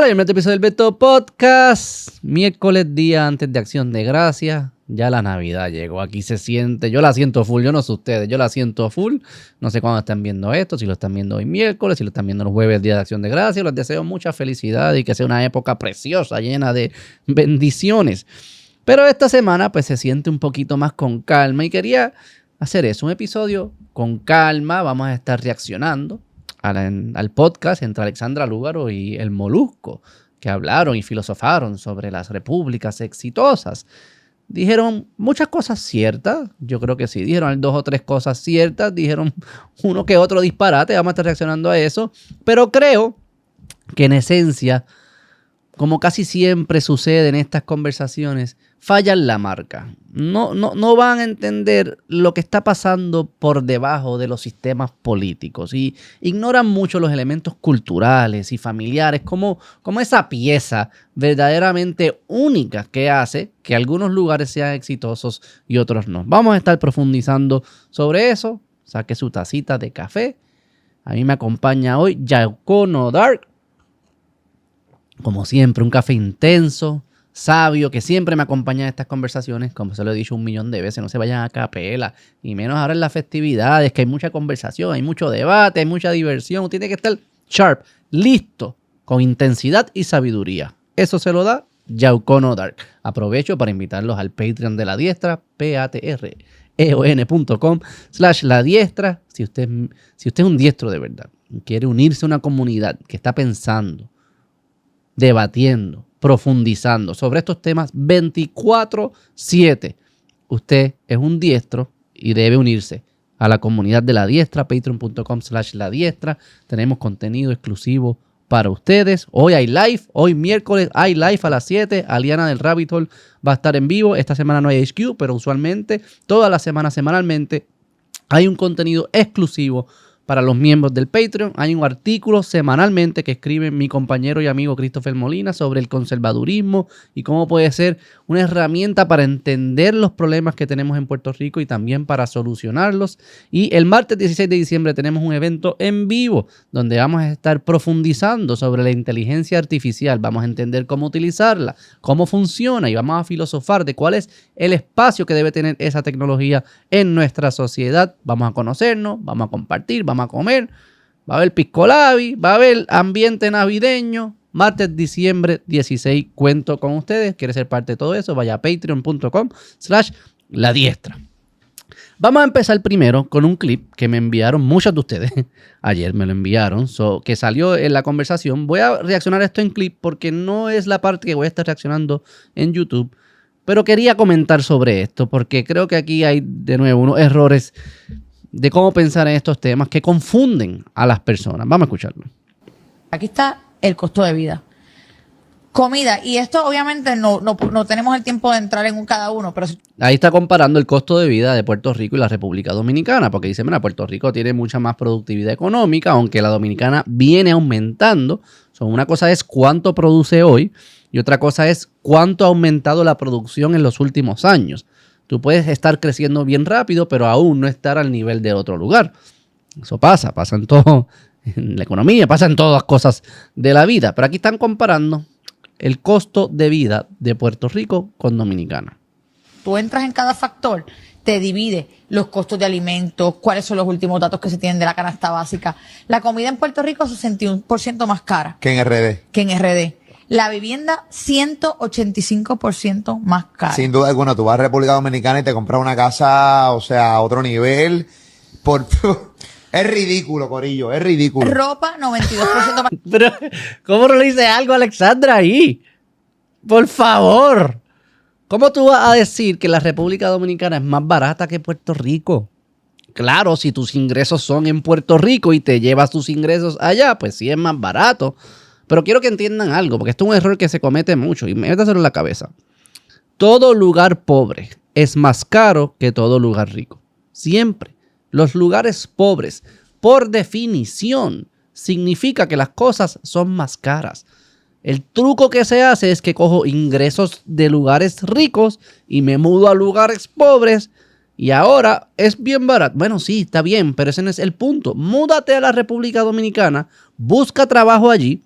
Hola, bienvenido a este episodio del Beto Podcast. Miércoles, día antes de Acción de Gracias. Ya la Navidad llegó, aquí se siente. Yo la siento full, yo no sé ustedes, yo la siento full. No sé cuándo están viendo esto, si lo están viendo hoy miércoles, si lo están viendo el jueves, día de Acción de Gracias. Les deseo mucha felicidad y que sea una época preciosa, llena de bendiciones. Pero esta semana pues se siente un poquito más con calma y quería hacer eso, un episodio con calma. Vamos a estar reaccionando al podcast entre Alexandra Lúgaro y el Molusco, que hablaron y filosofaron sobre las repúblicas exitosas. Dijeron muchas cosas ciertas, yo creo que sí, dijeron 2 o 3 cosas ciertas, dijeron uno que otro disparate, vamos a estar reaccionando a eso, pero creo que en esencia, como casi siempre sucede en estas conversaciones, fallan la marca. No van a entender lo que está pasando por debajo de los sistemas políticos y ignoran mucho los elementos culturales y familiares como esa pieza verdaderamente única que hace que algunos lugares sean exitosos y otros no. Vamos a estar profundizando sobre eso. Saque su tacita de café. A mí me acompaña hoy Yaucono Dark. Como siempre, un café intenso, sabio, que siempre me acompaña en estas conversaciones. Como se lo he dicho 1.000.000 de veces, no se vayan a capela, y menos ahora en las festividades, que hay mucha conversación, hay mucho debate, hay mucha diversión. Tiene que estar sharp, listo, con intensidad y sabiduría. Eso se lo da Yaucono Dark. Aprovecho para invitarlos al Patreon de La Diestra, patreon.com/La Diestra. Si usted es un diestro de verdad, quiere unirse a una comunidad que está pensando, debatiendo, profundizando sobre estos temas 24/7. Usted es un diestro y debe unirse a la comunidad de La Diestra, patreon.com/La Diestra. Tenemos contenido exclusivo para ustedes. Hoy hay live, hoy miércoles hay live a las 7. Aliana del Rabbit Hole va a estar en vivo. Esta semana no hay HQ, pero usualmente, toda la semana, semanalmente, hay un contenido exclusivo para los miembros del Patreon. Hay un artículo semanalmente que escribe mi compañero y amigo Christopher Molina sobre el conservadurismo y cómo puede ser una herramienta para entender los problemas que tenemos en Puerto Rico y también para solucionarlos. Y el martes 16 de diciembre tenemos un evento en vivo donde vamos a estar profundizando sobre la inteligencia artificial. Vamos a entender cómo utilizarla, cómo funciona y vamos a filosofar de cuál es el espacio que debe tener esa tecnología en nuestra sociedad. Vamos a conocernos, vamos a compartir, vamos a comer, va a haber pisco labi, va a haber ambiente navideño. Martes, diciembre 16, cuento con ustedes. ¿Quiere ser parte de todo eso? Vaya a patreon.com/La Diestra. Vamos a empezar primero con un clip que me enviaron muchos de ustedes. Ayer me lo enviaron, que salió en la conversación. Voy a reaccionar a esto en clip porque no es la parte que voy a estar reaccionando en YouTube. Pero quería comentar sobre esto porque creo que aquí hay de nuevo unos errores de cómo pensar en estos temas que confunden a las personas. Vamos a escucharlo. Aquí está el costo de vida. Comida, y esto obviamente no tenemos el tiempo de entrar en cada uno, pero... Ahí está comparando el costo de vida de Puerto Rico y la República Dominicana, porque dice, mira, Puerto Rico tiene mucha más productividad económica, aunque la dominicana viene aumentando. Una cosa es cuánto produce hoy y otra cosa es cuánto ha aumentado la producción en los últimos años. Tú puedes estar creciendo bien rápido, pero aún no estar al nivel de otro lugar. Eso pasa en todo, en la economía, pasa en todas las cosas de la vida. Pero aquí están comparando el costo de vida de Puerto Rico con Dominicana. Tú entras en cada factor, te divide los costos de alimentos, cuáles son los últimos datos que se tienen de la canasta básica. La comida en Puerto Rico es 61% más cara. Que en RD. La vivienda, 185% más cara. Sin duda alguna, tú vas a República Dominicana y te compras una casa, o sea, a otro nivel. Es ridículo, corillo, es ridículo. Ropa, 92% más. Pero, ¿cómo no le dice algo a Alexandra ahí? Por favor. ¿Cómo tú vas a decir que la República Dominicana es más barata que Puerto Rico? Claro, si tus ingresos son en Puerto Rico y te llevas tus ingresos allá, pues sí es más barato. Pero quiero que entiendan algo, porque esto es un error que se comete mucho y métaselo en la cabeza. Todo lugar pobre es más caro que todo lugar rico. Siempre. Los lugares pobres, por definición, significa que las cosas son más caras. El truco que se hace es que cojo ingresos de lugares ricos y me mudo a lugares pobres y ahora es bien barato. Bueno, sí, está bien, pero ese no es el punto. Múdate a la República Dominicana, busca trabajo allí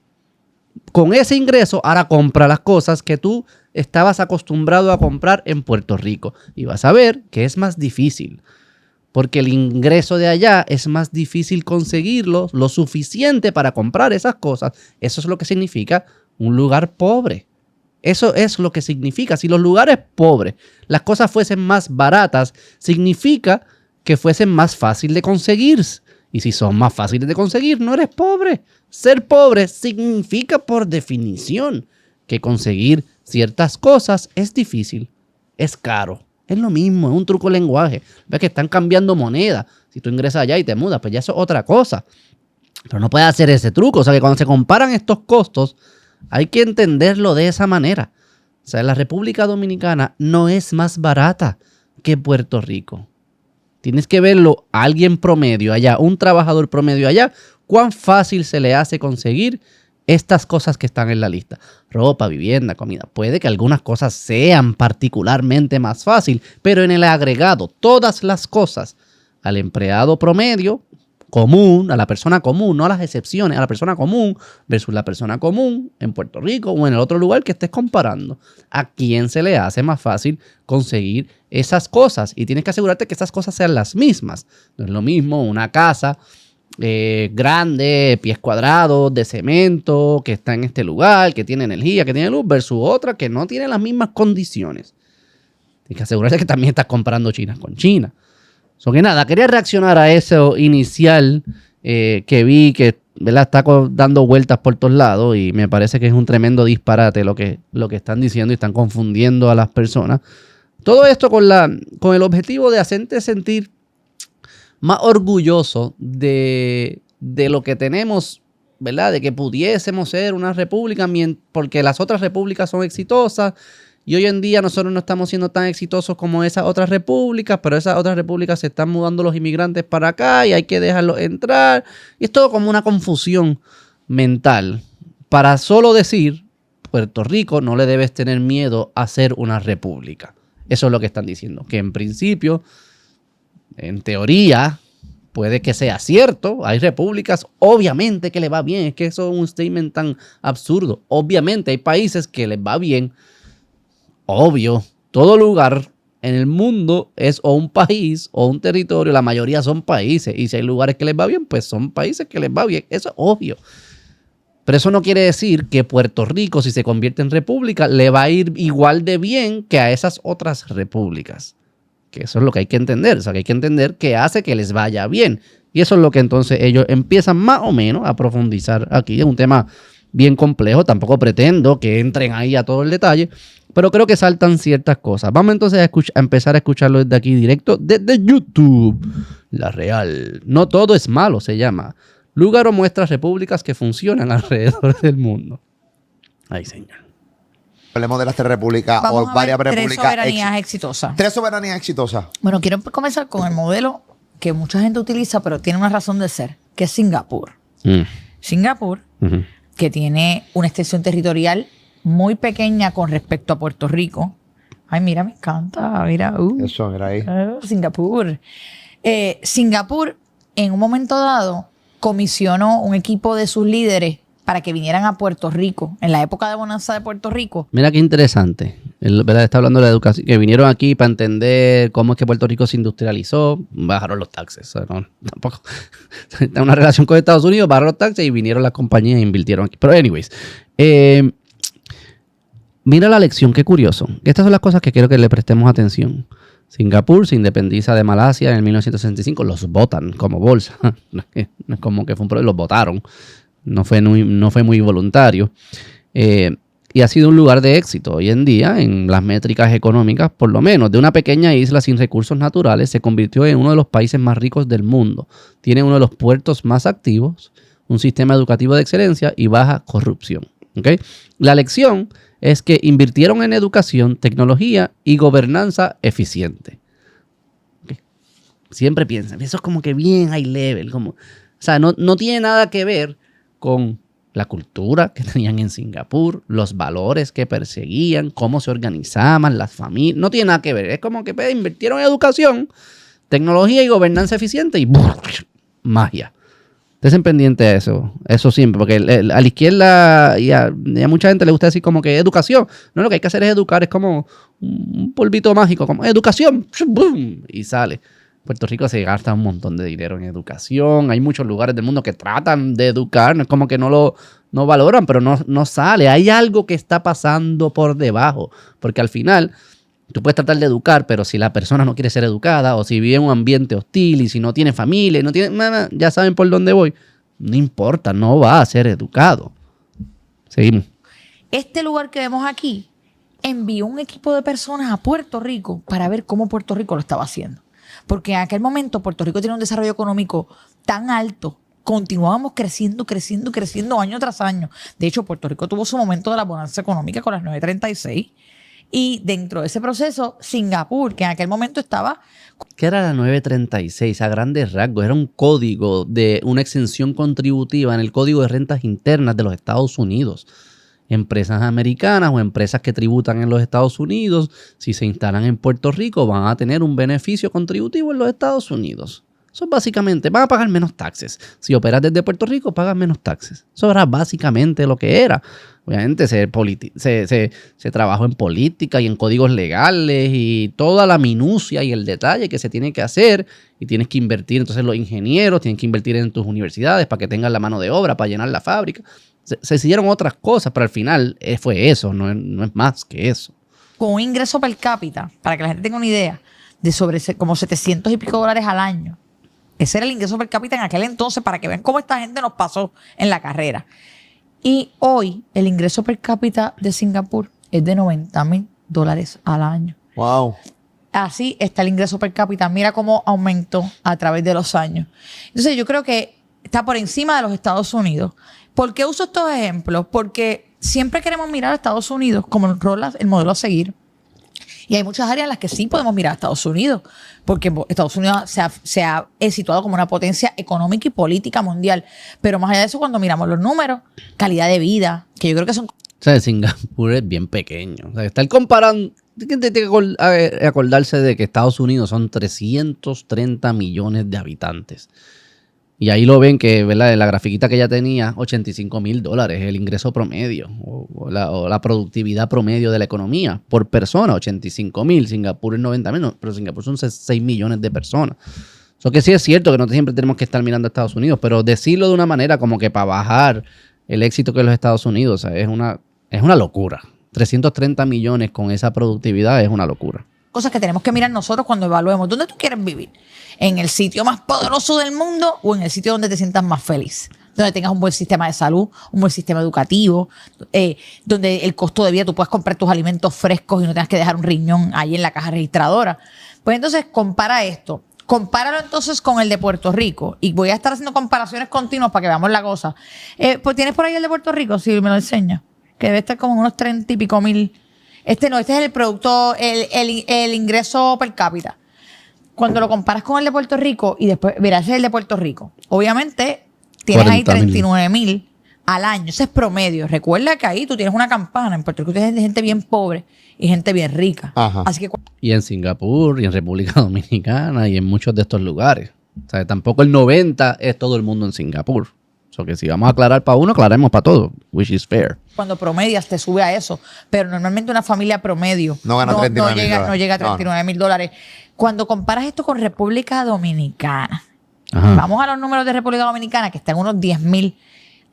Con ese ingreso, ahora compra las cosas que tú estabas acostumbrado a comprar en Puerto Rico. Y vas a ver que es más difícil. Porque el ingreso de allá es más difícil conseguirlo lo suficiente para comprar esas cosas. Eso es lo que significa un lugar pobre. Eso es lo que significa. Si los lugares pobres, las cosas fuesen más baratas, significa que fuesen más fácil de conseguir. Y si son más fáciles de conseguir, no eres pobre. Ser pobre significa por definición que conseguir ciertas cosas es difícil, es caro. Es lo mismo, es un truco de lenguaje. Ves que están cambiando moneda. Si tú ingresas allá y te mudas, pues ya eso es otra cosa. Pero no puedes hacer ese truco. O sea que cuando se comparan estos costos, hay que entenderlo de esa manera. O sea, la República Dominicana no es más barata que Puerto Rico. Tienes que verlo a alguien promedio allá, un trabajador promedio allá, cuán fácil se le hace conseguir estas cosas que están en la lista. Ropa, vivienda, comida. Puede que algunas cosas sean particularmente más fácil, pero en el agregado, todas las cosas al empleado promedio, común, a la persona común, no a las excepciones, a la persona común versus la persona común en Puerto Rico o en el otro lugar que estés comparando. ¿A quién se le hace más fácil conseguir esas cosas? Y tienes que asegurarte que esas cosas sean las mismas. No es lo mismo una casa grande, pies cuadrados, de cemento, que está en este lugar, que tiene energía, que tiene luz, versus otra que no tiene las mismas condiciones. Tienes que asegurarte que también estás comparando China con China. So que nada, quería reaccionar a eso inicial que vi que, ¿verdad?, está dando vueltas por todos lados y me parece que es un tremendo disparate lo que están diciendo y están confundiendo a las personas. Todo esto con el objetivo de hacerte sentir más orgulloso de lo que tenemos, ¿verdad? De que pudiésemos ser una república porque las otras repúblicas son exitosas y hoy en día nosotros no estamos siendo tan exitosos como esas otras repúblicas, pero esas otras repúblicas se están mudando los inmigrantes para acá y hay que dejarlos entrar. Y es todo como una confusión mental para solo decir, Puerto Rico no le debes tener miedo a ser una república. Eso es lo que están diciendo, que en principio, en teoría, puede que sea cierto. Hay repúblicas, obviamente, que les va bien. Es que eso es un statement tan absurdo. Obviamente hay países que les va bien. Obvio, todo lugar en el mundo es o un país o un territorio. La mayoría son países. Y si hay lugares que les va bien, pues son países que les va bien. Eso es obvio. Pero eso no quiere decir que Puerto Rico, si se convierte en república, le va a ir igual de bien que a esas otras repúblicas. Que eso es lo que hay que entender. O sea, que hay que entender qué hace que les vaya bien. Y eso es lo que entonces ellos empiezan más o menos a profundizar aquí. Es un tema bien complejo. Tampoco pretendo que entren ahí a todo el detalle. Pero creo que saltan ciertas cosas. Vamos entonces a empezar a escucharlo desde aquí directo, desde YouTube. La Real. No todo es malo, se llama. Lugaro muestra repúblicas que funcionan alrededor del mundo. Ay, señor. Hablemos de las tres repúblicas o varias repúblicas. 3 soberanías exitosas. 3 soberanías exitosas. Bueno, quiero comenzar con el modelo que mucha gente utiliza, pero tiene una razón de ser, que es Singapur. Singapur, que tiene una extensión territorial muy pequeña con respecto a Puerto Rico. Ay, mira, me encanta. Mira, Eso, mira ahí. Singapur. Singapur, en un momento dado, comisionó un equipo de sus líderes para que vinieran a Puerto Rico, en la época de bonanza de Puerto Rico. Mira qué interesante. ¿Verdad? Está hablando de la educación, que vinieron aquí para entender cómo es que Puerto Rico se industrializó, bajaron los taxes. O sea, no, tampoco. Está una relación con Estados Unidos, bajaron los taxes y vinieron las compañías e invirtieron aquí. Pero anyways, mira la lección, qué curioso. Estas son las cosas que quiero que le prestemos atención. Singapur se independiza de Malasia en el 1965. Los votan como bolsa. No es como que fue un problema, los votaron. No fue muy voluntario. Y ha sido un lugar de éxito. Hoy en día, en las métricas económicas, por lo menos, de una pequeña isla sin recursos naturales, se convirtió en uno de los países más ricos del mundo. Tiene uno de los puertos más activos, un sistema educativo de excelencia y baja corrupción. ¿Okay? La lección es que invirtieron en educación, tecnología y gobernanza eficiente. ¿Okay? Siempre piensan, eso es como que bien high level. O sea, no tiene nada que ver con la cultura que tenían en Singapur, los valores que perseguían, cómo se organizaban, las familias. No tiene nada que ver. Es como que invirtieron en educación, tecnología y gobernanza eficiente y ¡buf! Magia. Estén pendientes de eso siempre, porque a la izquierda y a mucha gente le gusta decir como que educación. No, lo que hay que hacer es educar, es como un polvito mágico, como educación, ¡boom! Y sale. Puerto Rico se gasta un montón de dinero en educación. Hay muchos lugares del mundo que tratan de educar, no es como que no valoran, pero no sale. Hay algo que está pasando por debajo, porque al final tú puedes tratar de educar, pero si la persona no quiere ser educada o si vive en un ambiente hostil y si no tiene familia, no tiene nada, ya saben por dónde voy. No importa, no va a ser educado. Seguimos. Este lugar que vemos aquí envió un equipo de personas a Puerto Rico para ver cómo Puerto Rico lo estaba haciendo. Porque en aquel momento Puerto Rico tiene un desarrollo económico tan alto. Continuábamos creciendo año tras año. De hecho, Puerto Rico tuvo su momento de la bonanza económica con las 936. Y dentro de ese proceso, Singapur, que en aquel momento estaba... ¿Qué era la 936? A grandes rasgos, era un código de una exención contributiva en el Código de Rentas Internas de los Estados Unidos. Empresas americanas o empresas que tributan en los Estados Unidos, si se instalan en Puerto Rico, van a tener un beneficio contributivo en los Estados Unidos. Eso básicamente, van a pagar menos taxes. Si operas desde Puerto Rico, pagas menos taxes. Eso era básicamente lo que era. Obviamente se trabajó en política y en códigos legales y toda la minucia y el detalle que se tiene que hacer y tienes que invertir. Entonces los ingenieros tienen que invertir en tus universidades para que tengan la mano de obra, para llenar la fábrica. Se hicieron otras cosas, pero al final fue eso, no es más que eso. Con un ingreso per cápita, para que la gente tenga una idea, de sobre como 700 y pico dólares al año. Ese era el ingreso per cápita en aquel entonces, para que vean cómo esta gente nos pasó en la carrera. Y hoy el ingreso per cápita de Singapur es de $90,000 al año. Wow. Así está el ingreso per cápita. Mira cómo aumentó a través de los años. Entonces yo creo que está por encima de los Estados Unidos. ¿Por qué uso estos ejemplos? Porque siempre queremos mirar a Estados Unidos como el modelo a seguir. Y hay muchas áreas en las que sí podemos mirar a Estados Unidos, porque Estados Unidos se ha situado como una potencia económica y política mundial. Pero más allá de eso, cuando miramos los números, calidad de vida, que yo creo que son... O sea, Singapur es bien pequeño. O sea, estar comparando... Tiene que acordarse de que Estados Unidos son 330 millones de habitantes. Y ahí lo ven que, ¿verdad? En la grafiquita que ella tenía, $85,000, el ingreso promedio o la productividad promedio de la economía por persona, 85,000. Singapur es 90,000, no, pero Singapur son 6 millones de personas. Eso que sí es cierto que no siempre tenemos que estar mirando a Estados Unidos, pero decirlo de una manera como que para bajar el éxito que es los Estados Unidos, o sea, es una locura. 330 millones con esa productividad es una locura. Cosas que tenemos que mirar nosotros cuando evaluemos dónde tú quieres vivir. ¿En el sitio más poderoso del mundo o en el sitio donde te sientas más feliz? Donde tengas un buen sistema de salud, un buen sistema educativo, donde el costo de vida tú puedas comprar tus alimentos frescos y no tengas que dejar un riñón ahí en la caja registradora. Pues entonces compara esto. Compáralo entonces con el de Puerto Rico. Y voy a estar haciendo comparaciones continuas para que veamos la cosa. Pues tienes por ahí el de Puerto Rico, si me lo enseñas. Que debe estar como unos 30 y pico mil. Este es el producto, el ingreso per cápita. Cuando lo comparas con el de Puerto Rico y después verás el de Puerto Rico, obviamente tienes ahí 39,000 al año. Ese es promedio. Recuerda que ahí tú tienes una campana. En Puerto Rico tienes gente bien pobre y gente bien rica. Ajá. Así que Y en Singapur y en República Dominicana y en muchos de estos lugares. O sea, tampoco el 90 es todo el mundo en Singapur. O sea, que si vamos a aclarar para uno, aclaremos para todo, which is fair. cuando promedias te sube a eso. Pero normalmente una familia promedio no gana no llega a 39,000 dólares. Cuando comparas esto con República Dominicana, Ajá. vamos a los números de República Dominicana, que están unos 10,000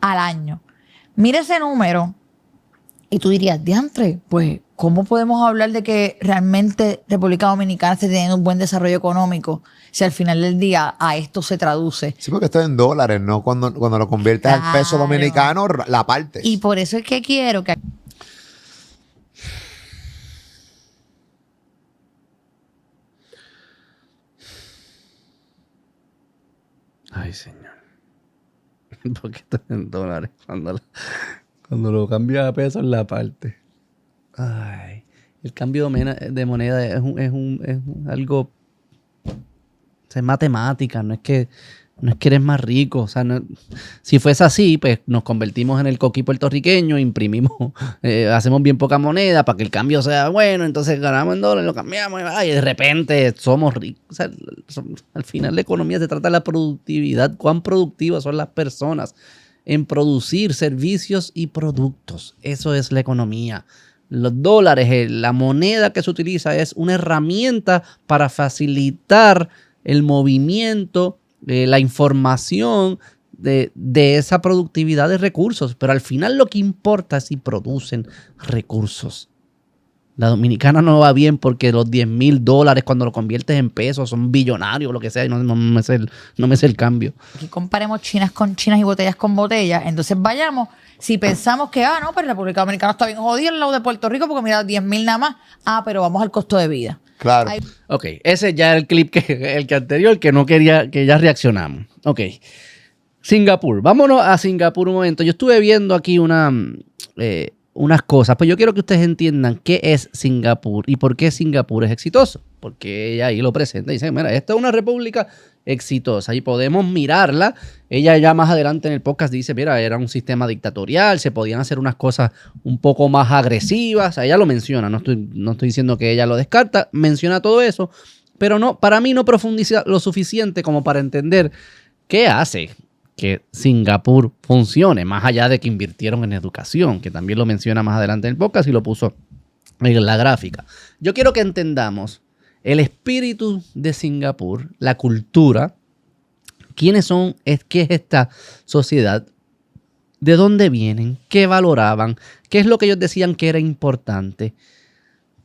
al año. Mira ese número y tú dirías, diantre, pues, ¿cómo podemos hablar de que realmente República Dominicana esté teniendo un buen desarrollo económico si al final del día a esto se traduce? Sí, porque esto es en dólares, ¿no? Cuando lo conviertes al peso dominicano, la partes. Y por eso es que quiero que... Ay, señor. ¿Por qué está en dólares? Cuando lo cambia a pesos, la parte. Ay. El cambio de moneda es algo... Es matemática, no es que No es que eres más rico. O sea, si fuese así, pues nos convertimos en el coquí puertorriqueño, imprimimos, hacemos bien poca moneda para que el cambio sea bueno, entonces ganamos en dólares, lo cambiamos y de repente somos ricos. O sea, al final la economía se trata de la productividad. ¿Cuán productivas son las personas en producir servicios y productos? Eso es la economía. Los dólares, la moneda que se utiliza es una herramienta para facilitar el movimiento, la información de esa productividad de recursos. Pero al final lo que importa es si producen recursos. La dominicana no va bien porque los $10,000 cuando lo conviertes en pesos son billonarios, lo que sea, y no me sé el cambio. Aquí comparemos chinas con chinas y botellas con botellas. Entonces vayamos, si pensamos que, no, pero la República Dominicana está bien jodida al lado de Puerto Rico porque mira, 10,000 nada más. Pero vamos al costo de vida. Claro. Ok, ese ya era el clip el que anterior, que no quería, que ya reaccionamos. Ok. Singapur. Vámonos a Singapur un momento. Yo estuve viendo aquí unas cosas, pues yo quiero que ustedes entiendan qué es Singapur y por qué Singapur es exitoso. Porque ella ahí lo presenta y dice, mira, esta es una república exitosa y podemos mirarla. Ella ya más adelante en el podcast dice, mira, era un sistema dictatorial, se podían hacer unas cosas un poco más agresivas. Ella lo menciona, no estoy diciendo que ella lo descarta, menciona todo eso, pero no, para mí no profundiza lo suficiente como para entender qué hace que Singapur funcione, más allá de que invirtieron en educación, que también lo menciona más adelante en el podcast y lo puso en la gráfica. Yo quiero que entendamos el espíritu de Singapur, la cultura, quiénes son, qué es esta sociedad, de dónde vienen, qué valoraban, qué es lo que ellos decían que era importante,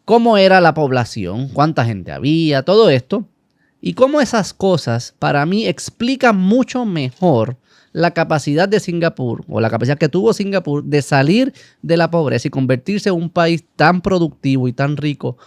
cómo era la población, cuánta gente había, todo esto. Y cómo esas cosas, para mí, explican mucho mejor la capacidad de Singapur, o la capacidad que tuvo Singapur de salir de la pobreza y convertirse en un país tan productivo y tan rico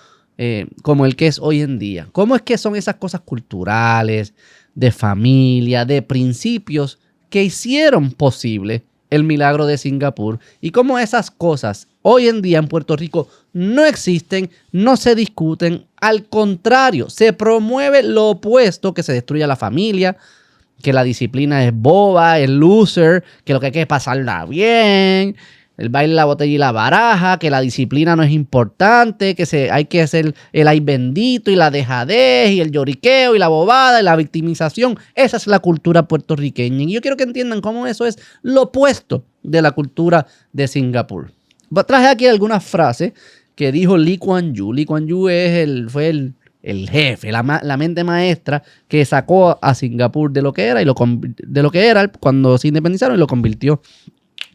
como el que es hoy en día. ¿Cómo es que son esas cosas culturales, de familia, de principios que hicieron posible el milagro de Singapur? Y cómo esas cosas hoy en día en Puerto Rico no existen, no se discuten. Al contrario, se promueve lo opuesto, que se destruya la familia, que la disciplina es boba, es loser, que lo que hay que es pasarla bien, el baile, la botella y la baraja, que la disciplina no es importante, que hay que hacer el ay bendito y la dejadez y el lloriqueo y la bobada y la victimización. Esa es la cultura puertorriqueña. Y yo quiero que entiendan cómo eso es lo opuesto de la cultura de Singapur. Traje aquí algunas frases que dijo Lee Kuan Yew. Lee Kuan Yew fue el jefe, la mente maestra que sacó a Singapur de lo que era cuando se independizaron y lo convirtió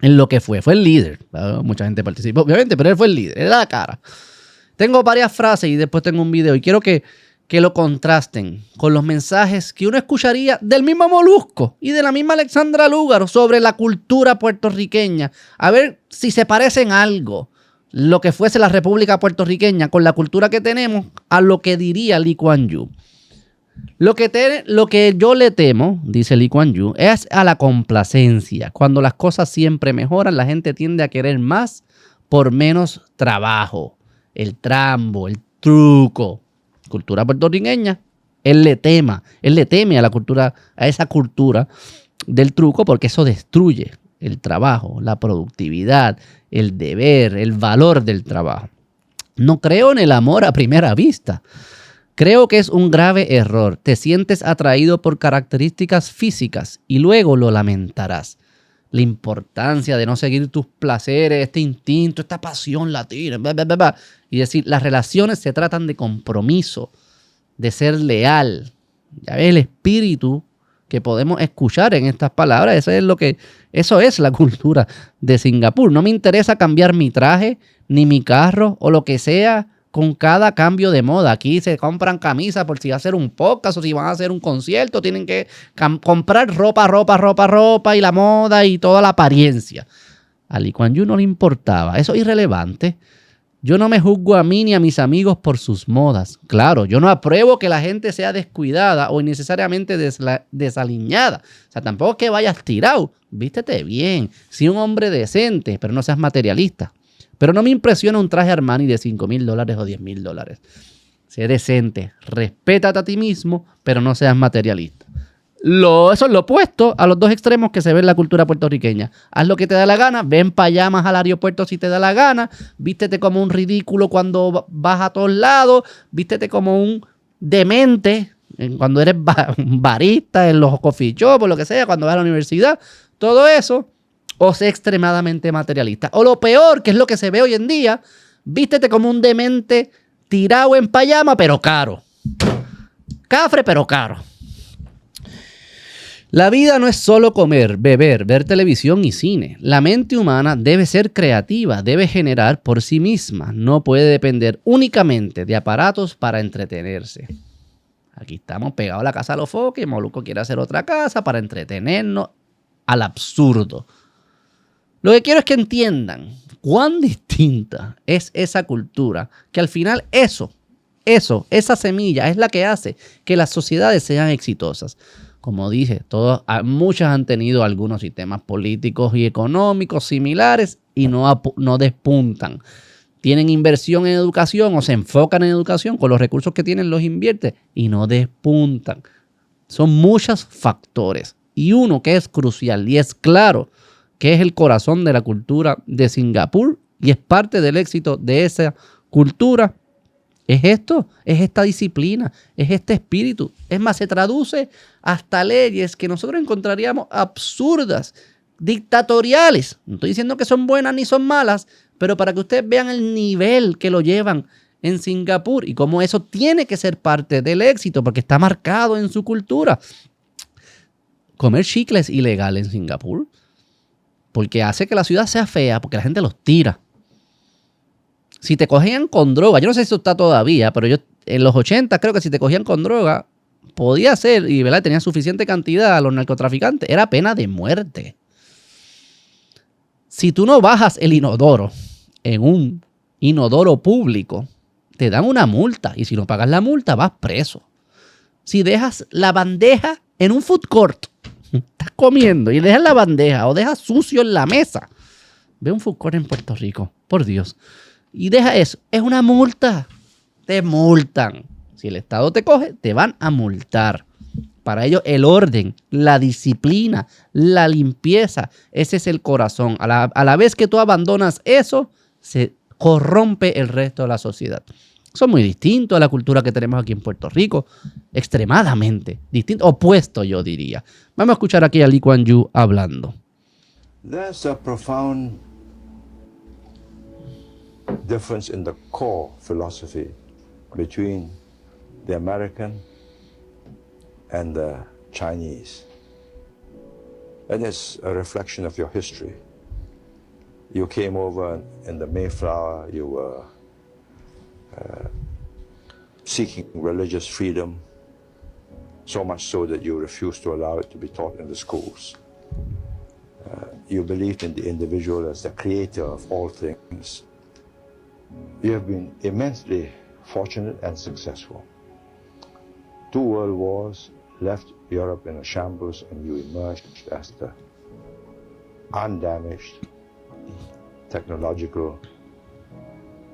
en lo que fue. Fue el líder. Mucha gente participó, obviamente, pero él fue el líder. Era la cara. Tengo varias frases y después tengo un video y quiero que lo contrasten con los mensajes que uno escucharía del mismo Molusco y de la misma Alexandra Lúgaro sobre la cultura puertorriqueña. A ver si se parecen algo lo que fuese la República Puertorriqueña con la cultura que tenemos a lo que diría Lee Kuan Yew. Lo que yo le temo, dice Lee Kuan Yew, es a la complacencia. Cuando las cosas siempre mejoran, la gente tiende a querer más por menos trabajo. El trambo, el truco. Cultura puertorriqueña, él le teme a esa cultura del truco porque eso destruye el trabajo, la productividad, el deber, el valor del trabajo. No creo en el amor a primera vista. Creo que es un grave error. Te sientes atraído por características físicas y luego lo lamentarás. La importancia de no seguir tus placeres, este instinto, esta pasión latina, y decir, las relaciones se tratan de compromiso, de ser leal. Ya ves el espíritu que podemos escuchar en estas palabras. Eso es la cultura de Singapur. No me interesa cambiar mi traje, ni mi carro o lo que sea con cada cambio de moda. Aquí se compran camisas por si va a hacer un podcast o si van a hacer un concierto. Tienen que comprar ropa y la moda y toda la apariencia. A Lee Kuan Yew no le importaba. Eso es irrelevante. Yo no me juzgo a mí ni a mis amigos por sus modas. Claro, yo no apruebo que la gente sea descuidada o innecesariamente desaliñada. O sea, tampoco es que vayas tirado. Vístete bien. Sí, un hombre decente, pero no seas materialista. Pero no me impresiona un traje Armani de $5,000 o $10,000. Sé decente, respétate a ti mismo, pero no seas materialista. Eso es lo opuesto a los dos extremos que se ve en la cultura puertorriqueña. Haz lo que te da la gana, ven payamas al aeropuerto si te da la gana, vístete como un ridículo cuando vas a todos lados, vístete como un demente cuando eres un barista en los coffee shops o lo que sea, cuando vas a la universidad, todo eso, o sé extremadamente materialista. O lo peor, que es lo que se ve hoy en día, vístete como un demente tirado en pijama, pero caro. Cafre, pero caro. La vida no es solo comer, beber, ver televisión y cine. La mente humana debe ser creativa, debe generar por sí misma. No puede depender únicamente de aparatos para entretenerse. Aquí estamos pegados a la casa de los foques. Molusco quiere hacer otra casa para entretenernos al absurdo. Lo que quiero es que entiendan cuán distinta es esa cultura, que al final esa semilla es la que hace que las sociedades sean exitosas. Como dije, muchas han tenido algunos sistemas políticos y económicos similares y no despuntan. Tienen inversión en educación o se enfocan en educación, con los recursos que tienen los invierte y no despuntan. Son muchos factores. Y uno que es crucial y es claro, que es el corazón de la cultura de Singapur y es parte del éxito de esa cultura, es esta disciplina, es este espíritu. Es más, se traduce hasta leyes que nosotros encontraríamos absurdas, dictatoriales. No estoy diciendo que son buenas ni son malas, pero para que ustedes vean el nivel que lo llevan en Singapur y cómo eso tiene que ser parte del éxito, porque está marcado en su cultura. Comer chicle es ilegal en Singapur, porque hace que la ciudad sea fea, porque la gente los tira. Si te cogían con droga, yo no sé si eso está todavía, pero yo en los 80 creo que si te cogían con droga, podía ser, y ¿verdad? Tenía suficiente cantidad a los narcotraficantes, era pena de muerte. Si tú no bajas el inodoro en un inodoro público, te dan una multa, y si no pagas la multa, vas preso. Si dejas la bandeja en un food court, estás comiendo y dejas la bandeja o dejas sucio en la mesa. Ve un food court en Puerto Rico, por Dios. Y deja eso, es una multa. Te multan. Si el Estado te coge, te van a multar. Para ello, el orden, la disciplina, la limpieza, ese es el corazón. A la vez que tú abandonas eso, se corrompe el resto de la sociedad. Son muy distintos a la cultura que tenemos aquí en Puerto Rico. Extremadamente distinto, opuesto yo diría. Vamos a escuchar aquí a Lee Kuan Yew hablando. There's a profound difference in the core philosophy between the American and the Chinese. And it's a reflection of your history. You came over in the Mayflower, you were seeking religious freedom, so much so that you refused to allow it to be taught in the schools. You believed in the individual as the creator of all things. You have been immensely fortunate and successful. 2 world wars left Europe in a shambles, and you emerged as the undamaged technological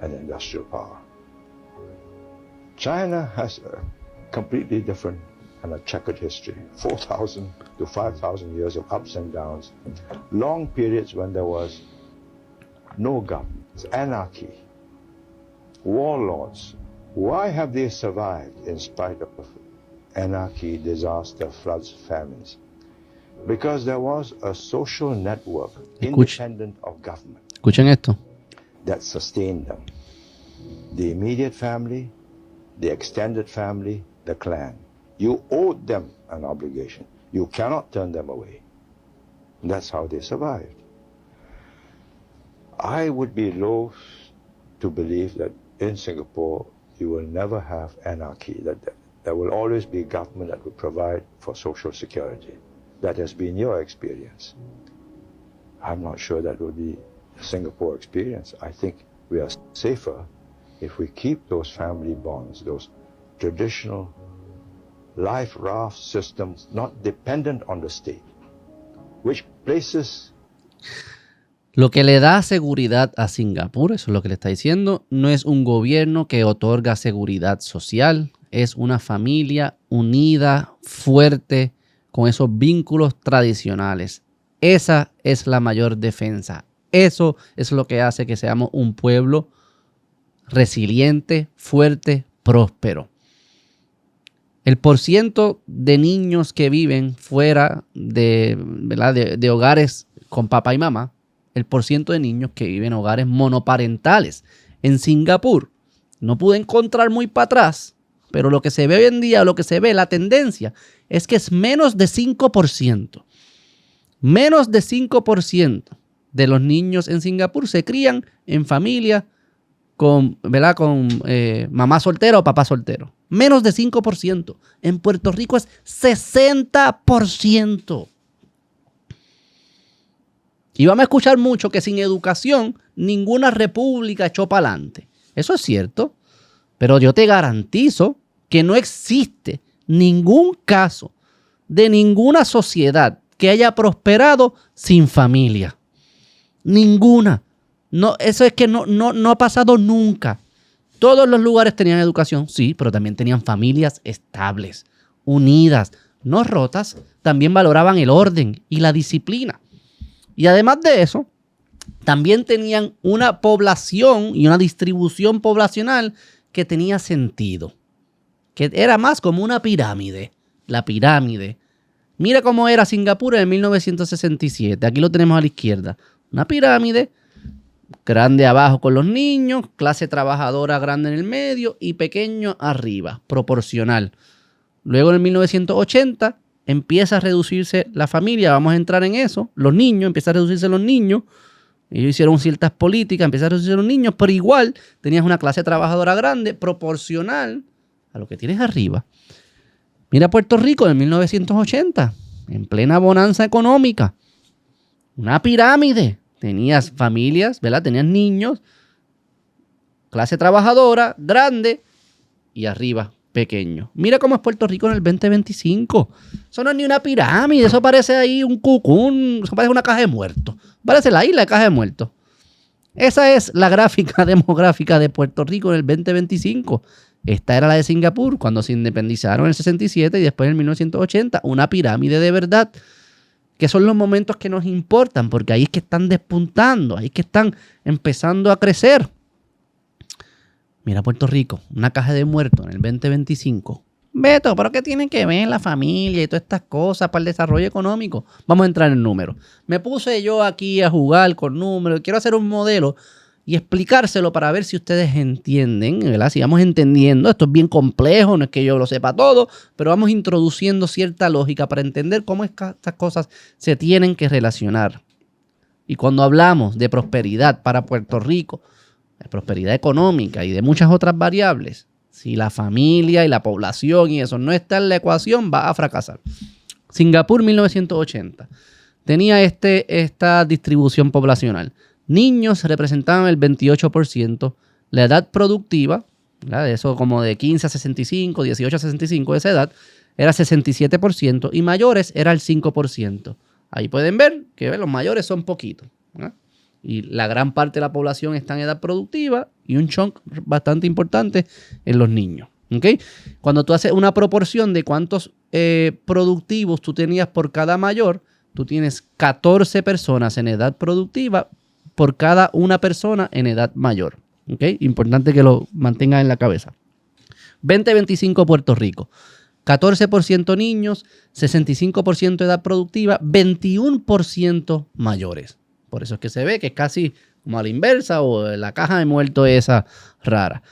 and industrial power. China has a completely different and a checkered history. 4,000 to 5,000 years of ups and downs. Long periods when there was no government, anarchy, warlords. Why have they survived in spite of anarchy, disaster, floods, famines? Because there was a social network independent of government. Escuchen esto. That sustained them. The immediate family, the extended family, the clan. You owed them an obligation. You cannot turn them away. That's how they survived. I would be loath to believe that in Singapore you will never have anarchy, that there will always be government that will provide for social security. That has been your experience. I'm not sure that will be the Singapore experience. I think we are safer if we keep those family bonds, those traditional life raft systems not dependent on the state, which places. Lo que le da seguridad a Singapur, eso es lo que le está diciendo, no es un gobierno que otorga seguridad social, es una familia unida, fuerte, con esos vínculos tradicionales. Esa es la mayor defensa. Eso es lo que hace que seamos un pueblo resiliente, fuerte, próspero. El porciento de niños que viven fuera de hogares con papá y mamá, el porciento de niños que viven en hogares monoparentales en Singapur, no pude encontrar muy para atrás, pero lo que se ve hoy en día, lo que se ve, la tendencia, es que es menos de 5%. Menos de 5% de los niños en Singapur se crían en familia con mamá soltera o papá soltero. Menos de 5%. En Puerto Rico es 60%. Y vamos a escuchar mucho que sin educación ninguna república echó para adelante. Eso es cierto. Pero yo te garantizo que no existe ningún caso de ninguna sociedad que haya prosperado sin familia. Ninguna. No, eso es que no ha pasado nunca. Todos los lugares tenían educación, sí, pero también tenían familias estables, unidas, no rotas. También valoraban el orden y la disciplina. Y además de eso, también tenían una población y una distribución poblacional que tenía sentido. Que era más como una pirámide. La pirámide. Mira cómo era Singapur en 1967. Aquí lo tenemos a la izquierda. Una pirámide grande abajo con los niños, clase trabajadora grande en el medio y pequeño arriba, proporcional. Luego en 1980 empieza a reducirse la familia, vamos a entrar en eso, los niños, empieza a reducirse los niños, ellos hicieron ciertas políticas, empiezan a reducirse los niños, pero igual tenías una clase trabajadora grande, proporcional a lo que tienes arriba. Mira Puerto Rico en 1980, en plena bonanza económica, una pirámide. Tenías familias, ¿verdad? Tenías niños, clase trabajadora, grande, y arriba, pequeño. Mira cómo es Puerto Rico en el 2025. Eso no es ni una pirámide, eso parece ahí un cucún, eso parece una caja de muertos. Parece la isla de caja de muertos. Esa es la gráfica demográfica de Puerto Rico en el 2025. Esta era la de Singapur cuando se independizaron en el 67 y después en el 1980. Una pirámide de verdad. Que son los momentos que nos importan, porque ahí es que están despuntando, ahí es que están empezando a crecer. Mira Puerto Rico, una caja de muertos en el 2025. Beto, ¿pero qué tienen que ver la familia y todas estas cosas para el desarrollo económico? Vamos a entrar en números. Me puse yo aquí a jugar con números, quiero hacer un modelo y explicárselo para ver si ustedes entienden, ¿verdad? Si vamos entendiendo, esto es bien complejo, no es que yo lo sepa todo, pero vamos introduciendo cierta lógica para entender cómo estas cosas se tienen que relacionar. Y cuando hablamos de prosperidad para Puerto Rico, de prosperidad económica y de muchas otras variables, si la familia y la población y eso no está en la ecuación, va a fracasar. Singapur 1980 tenía esta distribución poblacional. Niños representaban el 28%, la edad productiva, ¿verdad? Eso como de 15 a 65, 18 a 65, esa edad, era 67% y mayores era el 5%. Ahí pueden ver que los mayores son poquitos, ¿verdad? Y la gran parte de la población está en edad productiva y un chunk bastante importante en los niños. ¿Okay? Cuando tú haces una proporción de cuántos productivos tú tenías por cada mayor, tú tienes 14 personas en edad productiva por cada una persona en edad mayor. ¿Okay? Importante que lo mantengan en la cabeza. 2025 Puerto Rico. 14% niños, 65% edad productiva, 21% mayores. Por eso es que se ve que es casi como a la inversa o la caja de muertos esa rara.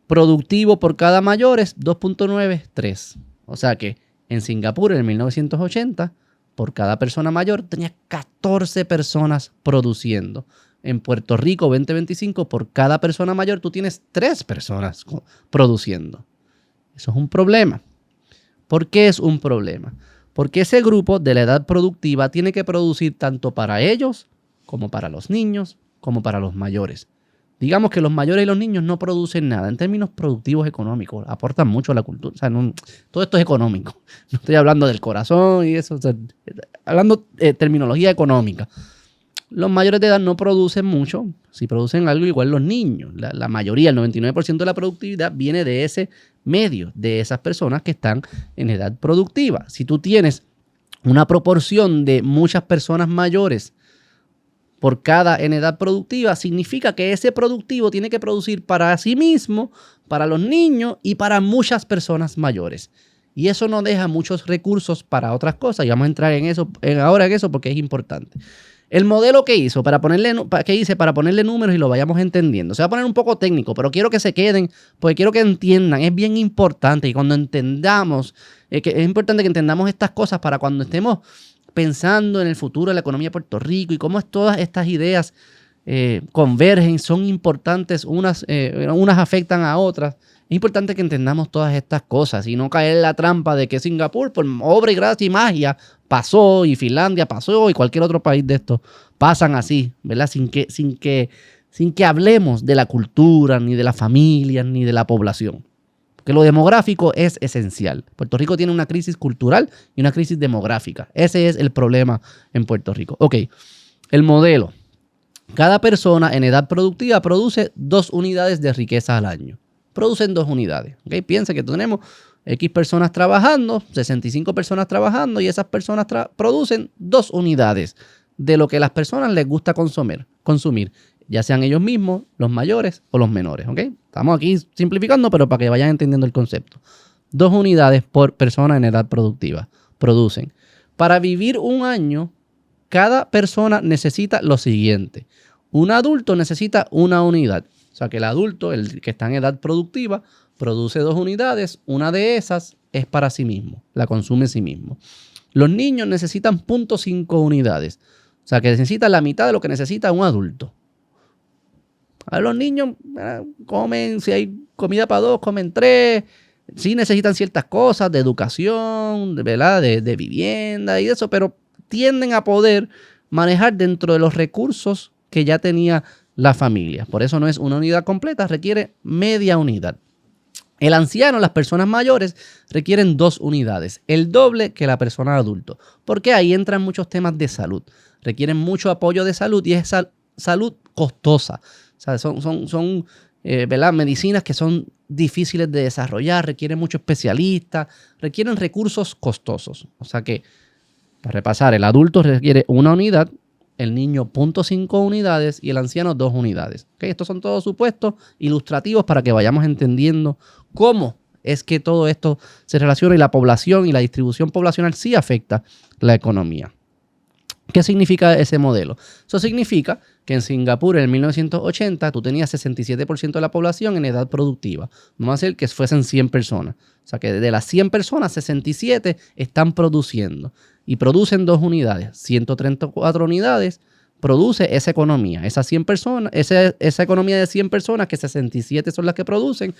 Productivo por cada mayores, 2.9, 3. O sea que en Singapur en el 1980, por cada persona mayor, tenía 14 personas produciendo. En Puerto Rico 2025, por cada persona mayor, tú tienes 3 personas produciendo. Eso es un problema. ¿Por qué es un problema? Porque ese grupo de la edad productiva tiene que producir tanto para ellos como para los niños, como para los mayores. Digamos que los mayores y los niños no producen nada en términos productivos económicos, aportan mucho a la cultura. O sea, todo esto es económico. No estoy hablando del corazón y eso, o sea, hablando de terminología económica. Los mayores de edad no producen mucho, si producen algo igual los niños. La mayoría, el 99% de la productividad viene de ese medio, de esas personas que están en edad productiva. Si tú tienes una proporción de muchas personas mayores por cada en edad productiva, significa que ese productivo tiene que producir para sí mismo, para los niños y para muchas personas mayores. Y eso no deja muchos recursos para otras cosas. Y vamos a entrar ahora en eso porque es importante. El modelo que hice para ponerle números y lo vayamos entendiendo. Se va a poner un poco técnico, pero quiero que se queden porque quiero que entiendan. Es bien importante y cuando entendamos, es importante que entendamos estas cosas para cuando estemos pensando en el futuro de la economía de Puerto Rico y cómo todas estas ideas convergen, son importantes, unas afectan a otras. Es importante que entendamos todas estas cosas y no caer en la trampa de que Singapur, por obra y gracia y magia, pasó y Finlandia pasó y cualquier otro país de estos pasan así, ¿verdad? Sin que hablemos de la cultura, ni de la familia, ni de la población. Porque lo demográfico es esencial. Puerto Rico tiene una crisis cultural y una crisis demográfica. Ese es el problema en Puerto Rico. Ok, el modelo. Cada persona en edad productiva produce 2 unidades de riqueza al año. Producen 2 unidades. ¿Okay? Piensa que tenemos X personas trabajando, 65 personas trabajando y esas personas producen 2 unidades de lo que a las personas les gusta consumir, ya sean ellos mismos, los mayores o los menores. ¿Okay? Estamos aquí simplificando, pero para que vayan entendiendo el concepto. 2 unidades por persona en edad productiva producen. Para vivir un año, cada persona necesita lo siguiente. Un adulto necesita 1 unidad. O sea que el adulto, el que está en edad productiva, produce 2 unidades. Una de esas es para sí mismo, la consume sí mismo. Los niños necesitan 0.5 unidades. O sea que necesitan la mitad de lo que necesita un adulto. A los niños comen, si hay comida para 2, comen 3. Sí necesitan ciertas cosas de educación, ¿verdad? De vivienda y eso, pero tienden a poder manejar dentro de los recursos que ya tenía la familia. Por eso no es 1 unidad completa, requiere media unidad. El anciano, las personas mayores, requieren 2 unidades, el doble que la persona adulto. Porque ahí entran muchos temas de salud. Requieren mucho apoyo de salud y es salud costosa. O sea, son ¿verdad? Medicinas que son difíciles de desarrollar, requieren muchos especialistas, requieren recursos costosos. O sea que, para repasar, el adulto requiere 1 unidad, el niño 0.5 unidades y el anciano 2 unidades. ¿Okay? Estos son todos supuestos ilustrativos para que vayamos entendiendo cómo es que todo esto se relaciona y la población y la distribución poblacional sí afecta la economía. ¿Qué significa ese modelo? Eso significa que en Singapur en 1980 tú tenías 67% de la población en edad productiva. Vamos a hacer que fuesen 100 personas. O sea que de las 100 personas, 67 están produciendo y producen 2 unidades. 134 unidades produce esa economía. Esas 100 personas, esa economía de 100 personas, que 67 son las que producen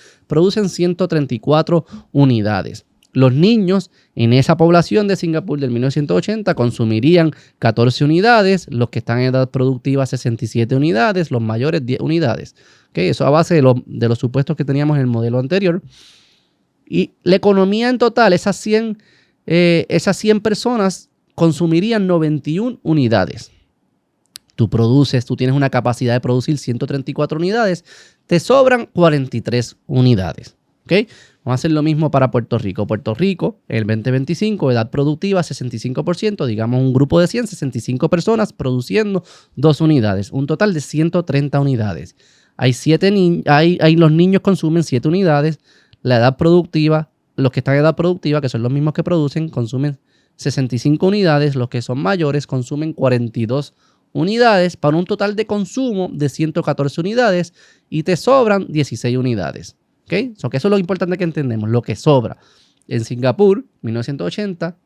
134 unidades. Los niños en esa población de Singapur del 1980 consumirían 14 unidades, los que están en edad productiva 67 unidades, los mayores 10 unidades. ¿Okay? Eso a base de los supuestos que teníamos en el modelo anterior. Y la economía en total, esas 100 personas consumirían 91 unidades. Tú tienes una capacidad de producir 134 unidades, te sobran 43 unidades. ¿Okay? Vamos a hacer lo mismo para Puerto Rico. Puerto Rico, el 2025, edad productiva 65%, digamos un grupo de 100, 65 personas produciendo 2 unidades, un total de 130 unidades. Los niños consumen 7 unidades, la edad productiva, los que están en edad productiva, que son los mismos que producen, consumen 65 unidades, los que son mayores consumen 42 unidades para un total de consumo de 114 unidades y te sobran 16 unidades. ¿Okay? Que eso es lo importante que entendemos, lo que sobra. En Singapur, 1980,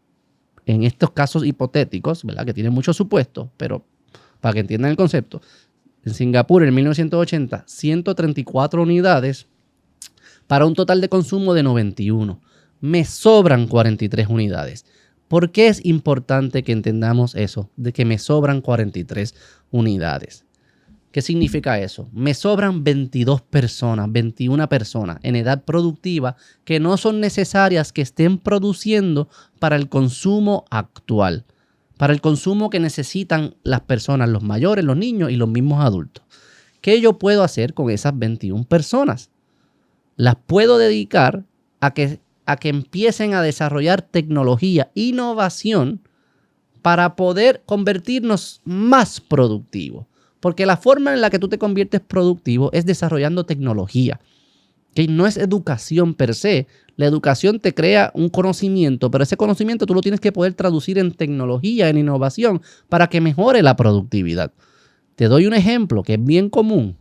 en estos casos hipotéticos, ¿verdad? Que tienen muchos supuestos, pero para que entiendan el concepto, en Singapur, en 1980, 134 unidades para un total de consumo de 91. Me sobran 43 unidades. ¿Por qué es importante que entendamos eso, de que me sobran 43 unidades? ¿Qué significa eso? Me sobran 21 personas en edad productiva que no son necesarias que estén produciendo para el consumo actual, para el consumo que necesitan las personas, los mayores, los niños y los mismos adultos. ¿Qué yo puedo hacer con esas 21 personas? Las puedo dedicar a que empiecen a desarrollar tecnología, innovación para poder convertirnos más productivos. Porque la forma en la que tú te conviertes productivo es desarrollando tecnología. ¿Okay? No es educación per se. La educación te crea un conocimiento, pero ese conocimiento tú lo tienes que poder traducir en tecnología, en innovación, para que mejore la productividad. Te doy un ejemplo que es bien común,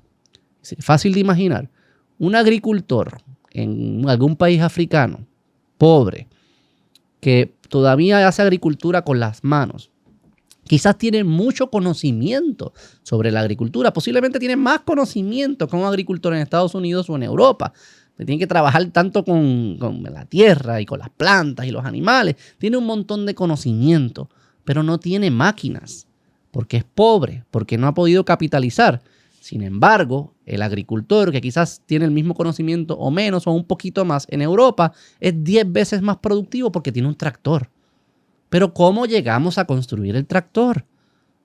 fácil de imaginar. Un agricultor en algún país africano, pobre, que todavía hace agricultura con las manos, quizás tiene mucho conocimiento sobre la agricultura, posiblemente tiene más conocimiento que un agricultor en Estados Unidos o en Europa. Tiene que trabajar tanto con la tierra y con las plantas y los animales. Tiene un montón de conocimiento, pero no tiene máquinas, porque es pobre, porque no ha podido capitalizar. Sin embargo, el agricultor, que quizás tiene el mismo conocimiento o menos o un poquito más en Europa, es 10 veces más productivo porque tiene un tractor. Pero ¿cómo llegamos a construir el tractor?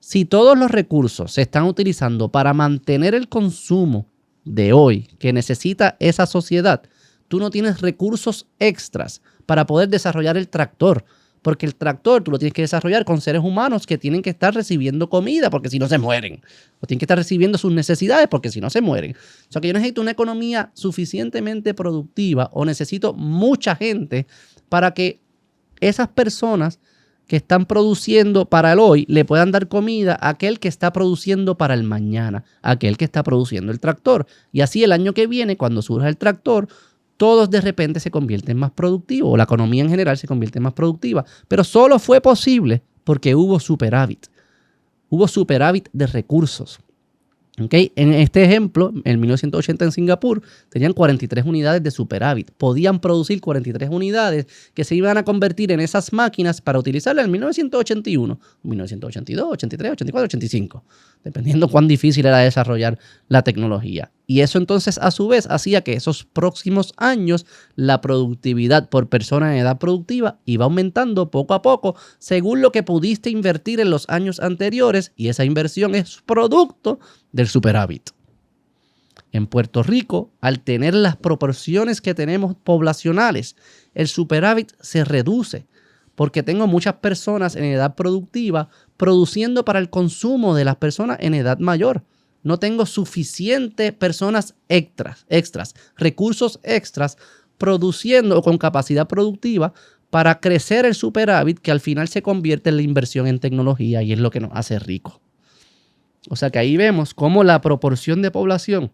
Si todos los recursos se están utilizando para mantener el consumo de hoy que necesita esa sociedad, tú no tienes recursos extras para poder desarrollar el tractor, porque el tractor tú lo tienes que desarrollar con seres humanos que tienen que estar recibiendo comida, porque si no se mueren, o tienen que estar recibiendo sus necesidades, porque si no se mueren. O sea que yo necesito una economía suficientemente productiva o necesito mucha gente para que esas personas que están produciendo para el hoy le puedan dar comida a aquel que está produciendo para el mañana, a aquel que está produciendo el tractor. Y así el año que viene, cuando surja el tractor, todos de repente se convierten más productivos, o la economía en general se convierte más productiva. Pero solo fue posible porque hubo superávit. Hubo superávit de recursos. ¿Okay? En este ejemplo, en 1980 en Singapur, tenían 43 unidades de superávit. Podían producir 43 unidades que se iban a convertir en esas máquinas para utilizarlas en 1981, 1982, 83, 84, 85, dependiendo cuán difícil era desarrollar la tecnología. Y eso entonces a su vez hacía que esos próximos años la productividad por persona en edad productiva iba aumentando poco a poco según lo que pudiste invertir en los años anteriores, y esa inversión es producto del superávit. En Puerto Rico, al tener las proporciones que tenemos poblacionales, el superávit se reduce porque tengo muchas personas en edad productiva produciendo para el consumo de las personas en edad mayor. No tengo suficientes personas extras, recursos extras produciendo con capacidad productiva para crecer el superávit, que al final se convierte en la inversión en tecnología y es lo que nos hace ricos. O sea que ahí vemos cómo la proporción de población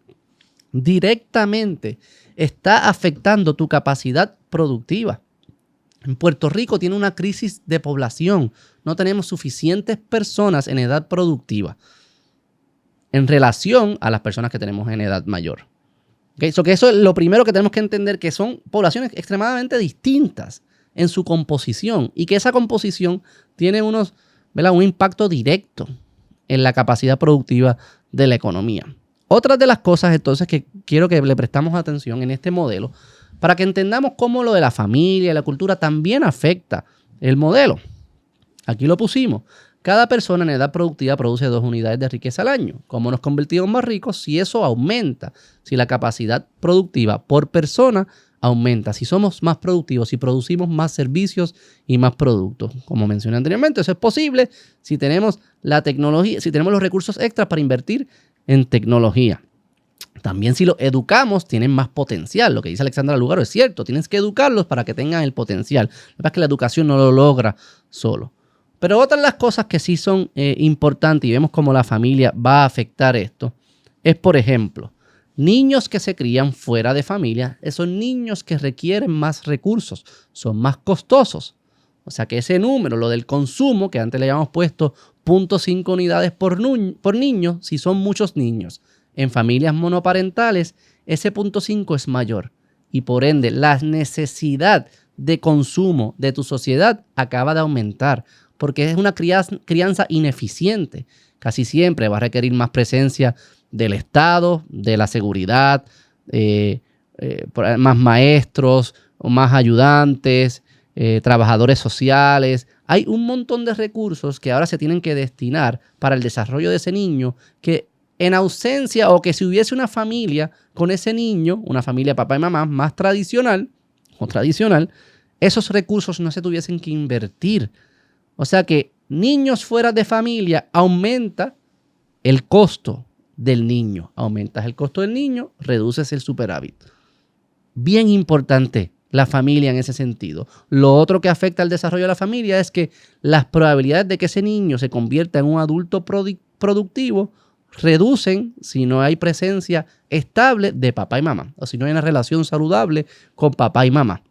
directamente está afectando tu capacidad productiva. En Puerto Rico tiene una crisis de población. No tenemos suficientes personas en edad productiva en relación a las personas que tenemos en edad mayor. ¿Okay? So que eso es lo primero que tenemos que entender, que son poblaciones extremadamente distintas en su composición y que esa composición tiene un impacto directo en la capacidad productiva de la economía. Otras de las cosas entonces que quiero que le prestamos atención en este modelo para que entendamos cómo lo de la familia y la cultura también afecta el modelo. Aquí lo pusimos. Cada persona en edad productiva produce 2 unidades de riqueza al año. ¿Cómo nos convertimos más ricos? Si eso aumenta, si la capacidad productiva por persona aumenta, si somos más productivos, si producimos más servicios y más productos. Como mencioné anteriormente, eso es posible si tenemos la tecnología, si tenemos los recursos extras para invertir en tecnología. También si los educamos, tienen más potencial. Lo que dice Alexandra Lugaro es cierto. Tienes que educarlos para que tengan el potencial. Lo que pasa es que la educación no lo logra solo. Pero otras de las cosas que sí son importantes y vemos cómo la familia va a afectar esto es, por ejemplo, niños que se crían fuera de familia. Son niños que requieren más recursos, son más costosos. O sea que ese número, lo del consumo, que antes le habíamos puesto 0.5 unidades por niño, si son muchos niños. En familias monoparentales, ese 0.5 es mayor. Y por ende, la necesidad de consumo de tu sociedad acaba de aumentar, porque es una crianza ineficiente. Casi siempre va a requerir más presencia del Estado, de la seguridad, más maestros, más ayudantes, trabajadores sociales. Hay un montón de recursos que ahora se tienen que destinar para el desarrollo de ese niño, que en ausencia, o que si hubiese una familia con ese niño, una familia papá y mamá más tradicional, esos recursos no se tuviesen que invertir. O sea que niños fuera de familia, aumenta el costo del niño. Aumentas el costo del niño, reduces el superávit. Bien importante la familia en ese sentido. Lo otro que afecta al desarrollo de la familia es que las probabilidades de que ese niño se convierta en un adulto productivo reducen si no hay presencia estable de papá y mamá, o si no hay una relación saludable con papá y mamá.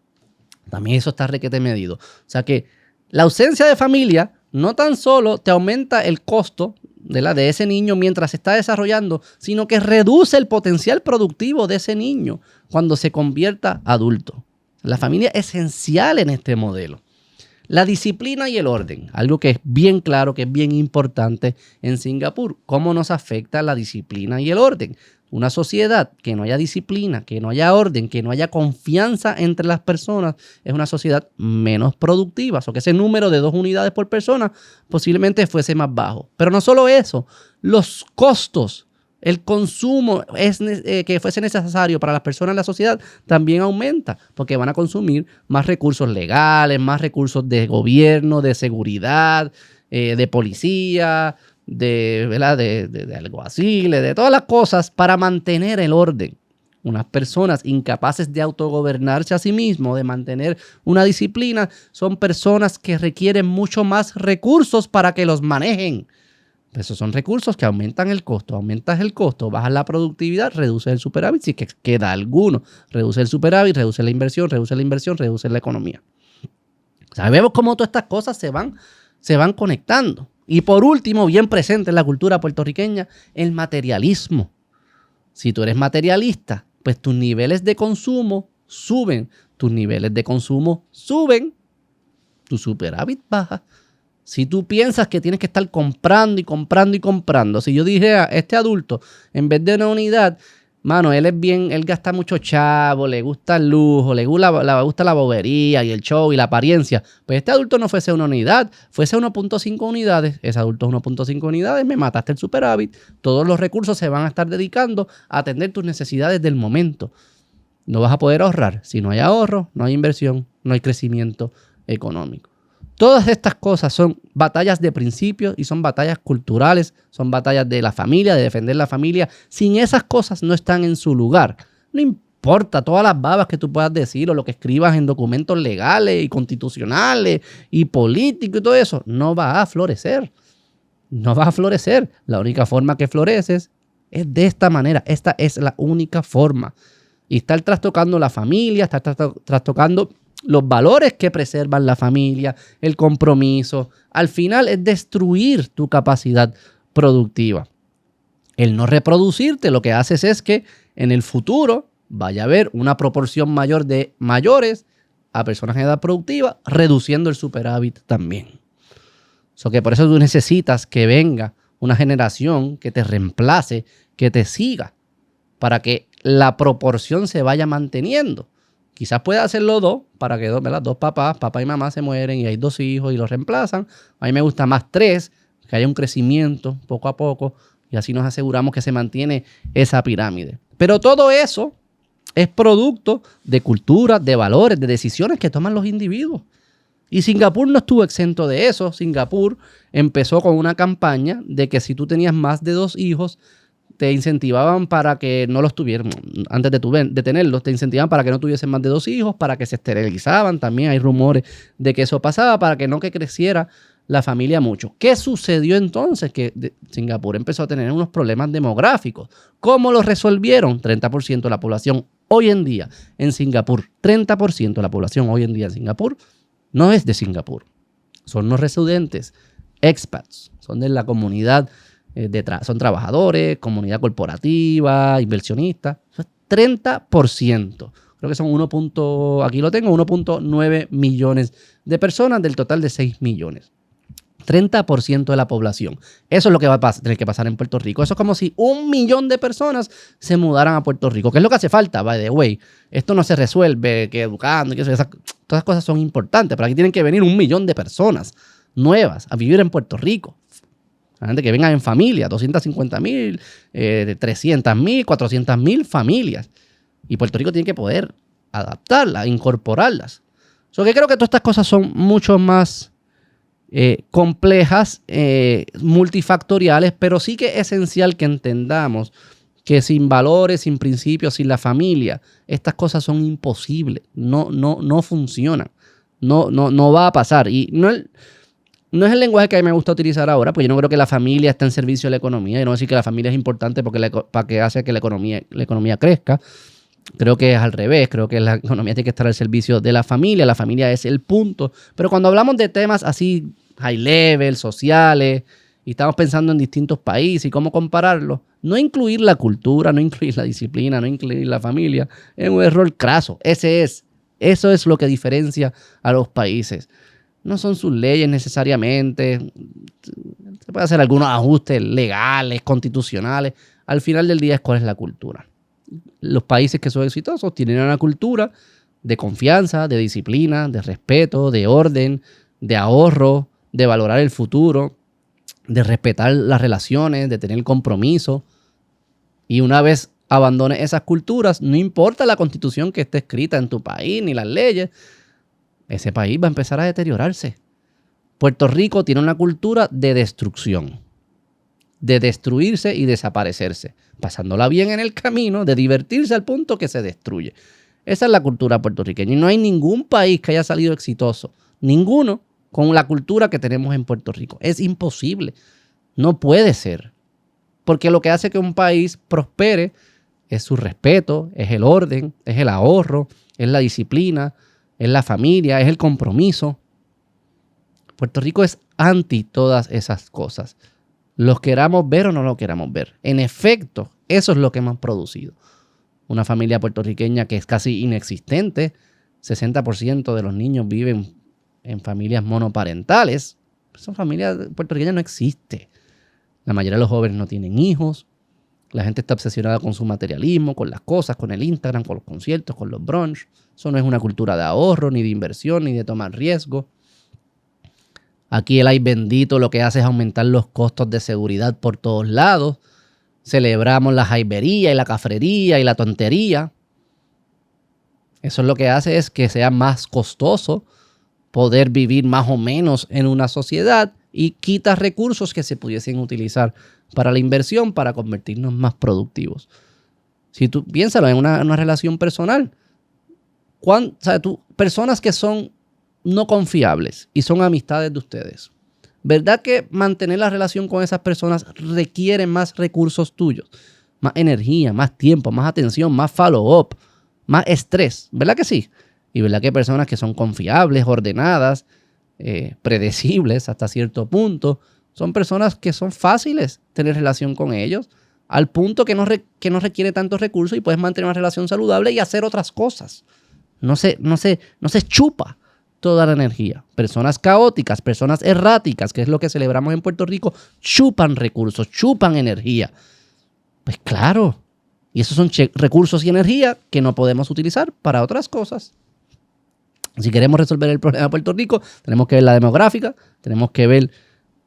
También eso está requete medido. O sea que la ausencia de familia no tan solo te aumenta el costo de ese niño mientras se está desarrollando, sino que reduce el potencial productivo de ese niño cuando se convierta adulto. La familia es esencial en este modelo. La disciplina y el orden, algo que es bien claro, que es bien importante en Singapur. ¿Cómo nos afecta la disciplina y el orden? Una sociedad que no haya disciplina, que no haya orden, que no haya confianza entre las personas, es una sociedad menos productiva. O que ese número de 2 unidades por persona posiblemente fuese más bajo. Pero no solo eso, los costos, el consumo que fuese necesario para las personas en la sociedad también aumenta, porque van a consumir más recursos legales, más recursos de gobierno, de seguridad, de policía, de alguaciles, de todas las cosas para mantener el orden. Unas personas incapaces de autogobernarse a sí mismos, de mantener una disciplina, son personas que requieren mucho más recursos para que los manejen. Esos son recursos que aumentan el costo. Aumentas el costo, bajas la productividad, reduces el superávit, si que queda alguno. Reduce el superávit, reduce la inversión, reduce la economía. Sabemos cómo todas estas cosas se van conectando. Y por último, bien presente en la cultura puertorriqueña, el materialismo. Si tú eres materialista, pues tus niveles de consumo suben. Tus niveles de consumo suben, tu superávit baja. Si tú piensas que tienes que estar comprando y comprando y comprando, si yo dijera, este adulto, en vez de una unidad, mano, él gasta mucho chavo, le gusta el lujo, le gusta la bobería y el show y la apariencia, pues este adulto no fuese una unidad, fuese 1.5 unidades, ese adulto es 1.5 unidades, me mataste el superávit, todos los recursos se van a estar dedicando a atender tus necesidades del momento. No vas a poder ahorrar. Si no hay ahorro, no hay inversión, no hay crecimiento económico. Todas estas cosas son batallas de principios y son batallas culturales, son batallas de la familia, de defender la familia. Sin esas cosas no están en su lugar. No importa todas las babas que tú puedas decir o lo que escribas en documentos legales y constitucionales y políticos y todo eso, no va a florecer. No va a florecer. La única forma que floreces es de esta manera. Esta es la única forma. Y estar trastocando la familia, estar trastocando los valores que preservan la familia, el compromiso, al final es destruir tu capacidad productiva. El no reproducirte lo que haces es que en el futuro vaya a haber una proporción mayor de mayores a personas en edad productiva, reduciendo el superávit también. Que por eso tú necesitas que venga una generación que te reemplace, que te siga, para que la proporción se vaya manteniendo. Quizás pueda hacerlo 2, para que dos papás, papá y mamá se mueren y hay 2 hijos y los reemplazan. A mí me gusta más 3, que haya un crecimiento poco a poco y así nos aseguramos que se mantiene esa pirámide. Pero todo eso es producto de cultura, de valores, de decisiones que toman los individuos. Y Singapur no estuvo exento de eso. Singapur empezó con una campaña de que si tú tenías más de 2 hijos, te incentivaban para que no los tuvieran, antes de tenerlos, te incentivaban para que no tuviesen más de 2 hijos, para que se esterilizaban. También hay rumores de que eso pasaba, para que no creciera la familia mucho. ¿Qué sucedió entonces? Que Singapur empezó a tener unos problemas demográficos. ¿Cómo los resolvieron? 30% de la población hoy en día en Singapur, 30% de la población hoy en día en Singapur no es de Singapur. Son los residentes, expats, son de la comunidad. Son trabajadores, comunidad corporativa, inversionistas. 30%. Creo que son 1.9 millones de personas del total de 6 millones. 30% de la población. Eso es lo que va a tener que pasar en Puerto Rico. Eso es como si 1 millón de personas se mudaran a Puerto Rico. ¿Qué es lo que hace falta? By the way, esto no se todas las cosas son importantes, pero aquí tienen que venir 1 millón de personas nuevas a vivir en Puerto Rico. La gente que venga en familia, 250,000, 300,000, 400,000 familias. Y Puerto Rico tiene que poder adaptarlas, incorporarlas. Que creo que todas estas cosas son mucho más complejas, multifactoriales, pero sí que es esencial que entendamos que sin valores, sin principios, sin la familia, estas cosas son imposibles, no funcionan, no va a pasar. Y no es el lenguaje que a mí me gusta utilizar ahora, porque yo no creo que la familia esté en servicio de la economía. Yo no voy a decir que la familia es importante para que hace que la economía crezca. Creo que es al revés. Creo que la economía tiene que estar al servicio de la familia. La familia es el punto. Pero cuando hablamos de temas así, high level, sociales, y estamos pensando en distintos países y cómo compararlos, no incluir la cultura, no incluir la disciplina, no incluir la familia, es un error craso. Eso es lo que diferencia a los países. No son sus leyes necesariamente. Se puede hacer algunos ajustes legales, constitucionales. Al final del día es cuál es la cultura. Los países que son exitosos tienen una cultura de confianza, de disciplina, de respeto, de orden, de ahorro, de valorar el futuro, de respetar las relaciones, de tener compromiso. Y una vez abandones esas culturas, no importa la constitución que esté escrita en tu país ni las leyes, ese país va a empezar a deteriorarse. Puerto Rico tiene una cultura de destrucción, de destruirse y desaparecerse, pasándola bien en el camino, de divertirse al punto que se destruye. Esa es la cultura puertorriqueña. Y no hay ningún país que haya salido exitoso, ninguno, con la cultura que tenemos en Puerto Rico. Es imposible. No puede ser. Porque lo que hace que un país prospere es su respeto, es el orden, es el ahorro, es la disciplina, es la familia, es el compromiso. Puerto Rico es anti todas esas cosas. Los queramos ver o no lo queramos ver. En efecto, eso es lo que hemos producido. Una familia puertorriqueña que es casi inexistente. 60% de los niños viven en familias monoparentales. Esa familia puertorriqueña no existe. La mayoría de los jóvenes no tienen hijos. La gente está obsesionada con su materialismo, con las cosas, con el Instagram, con los conciertos, con los brunch. Eso no es una cultura de ahorro, ni de inversión, ni de tomar riesgo. Aquí el ay bendito lo que hace es aumentar los costos de seguridad por todos lados. Celebramos la jaibería y la cafrería y la tontería. Eso es lo que hace es que sea más costoso poder vivir más o menos en una sociedad y quita recursos que se pudiesen utilizar para la inversión, para convertirnos más productivos. Si tú piénsalo en una relación personal, personas que son no confiables y son amistades de ustedes, ¿verdad que mantener la relación con esas personas requiere más recursos tuyos? Más energía, más tiempo, más atención, más follow-up, más estrés. ¿Verdad que sí? Y ¿verdad que hay personas que son confiables, ordenadas, predecibles hasta cierto punto? Son personas que son fáciles tener relación con ellos, al punto que no requiere tantos recursos y puedes mantener una relación saludable y hacer otras cosas. No se chupa toda la energía. Personas caóticas, personas erráticas, que es lo que celebramos en Puerto Rico, chupan recursos, chupan energía. Pues claro, y esos son recursos y energía que no podemos utilizar para otras cosas. Si queremos resolver el problema de Puerto Rico, tenemos que ver la demográfica, tenemos que ver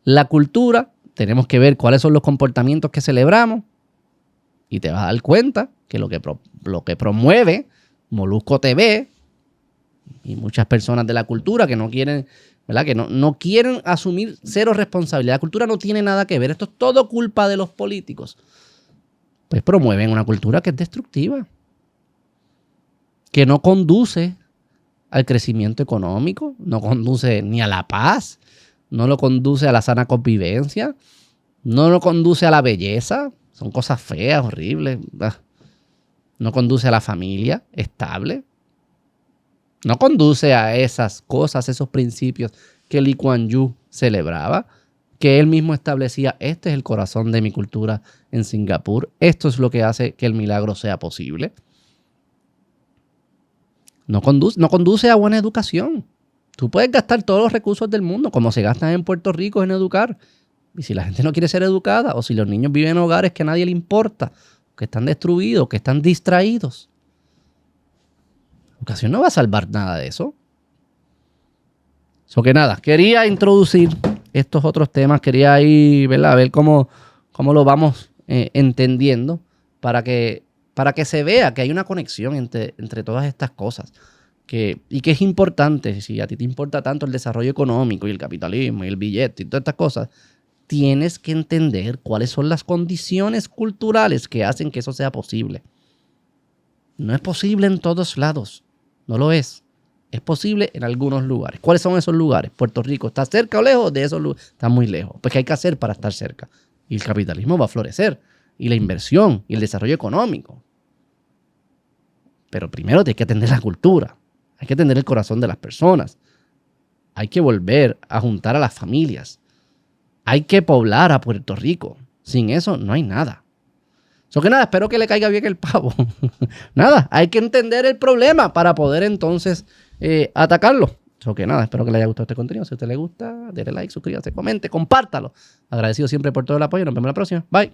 la cultura, tenemos que ver cuáles son los comportamientos que celebramos y te vas a dar cuenta que lo que promueve Molusco TV y muchas personas de la cultura que no quieren, ¿verdad? Que no quieren asumir cero responsabilidad. La cultura no tiene nada que ver. Esto es todo culpa de los políticos. Pues promueven una cultura que es destructiva, que no conduce al crecimiento económico, no conduce ni a la paz, no lo conduce a la sana convivencia, no lo conduce a la belleza. Son cosas feas, horribles. No conduce a la familia estable. No conduce a esas cosas, esos principios que Lee Kuan Yew celebraba, que él mismo establecía. Este es el corazón de mi cultura en Singapur. Esto es lo que hace que el milagro sea posible. No conduce a buena educación. Tú puedes gastar todos los recursos del mundo, como se gastan en Puerto Rico, en educar. Y si la gente no quiere ser educada, o si los niños viven en hogares que a nadie le importa, que están destruidos, que están distraídos, la educación no va a salvar nada de eso. Que nada, quería introducir estos otros temas, quería ir, ¿verdad? A ver cómo lo vamos entendiendo para que se vea que hay una conexión entre todas estas cosas. y que es importante, si a ti te importa tanto el desarrollo económico y el capitalismo y el billete y todas estas cosas, tienes que entender cuáles son las condiciones culturales que hacen que eso sea posible. No es posible en todos lados, no lo es. Es posible en algunos lugares. ¿Cuáles son esos lugares? Puerto Rico, ¿está cerca o lejos de esos lugares? Está muy lejos. Pues ¿qué hay que hacer para estar cerca? Y el capitalismo va a florecer, y la inversión, y el desarrollo económico. Pero primero hay que atender la cultura, hay que atender el corazón de las personas, hay que volver a juntar a las familias, hay que poblar a Puerto Rico. Sin eso no hay nada. So que nada, espero que le caiga bien el pavo. Nada, hay que entender el problema para poder entonces atacarlo. So que nada, espero que le haya gustado este contenido. Si a usted le gusta, déle like, suscríbase, comente, compártalo. Agradecido siempre por todo el apoyo. Nos vemos la próxima. Bye.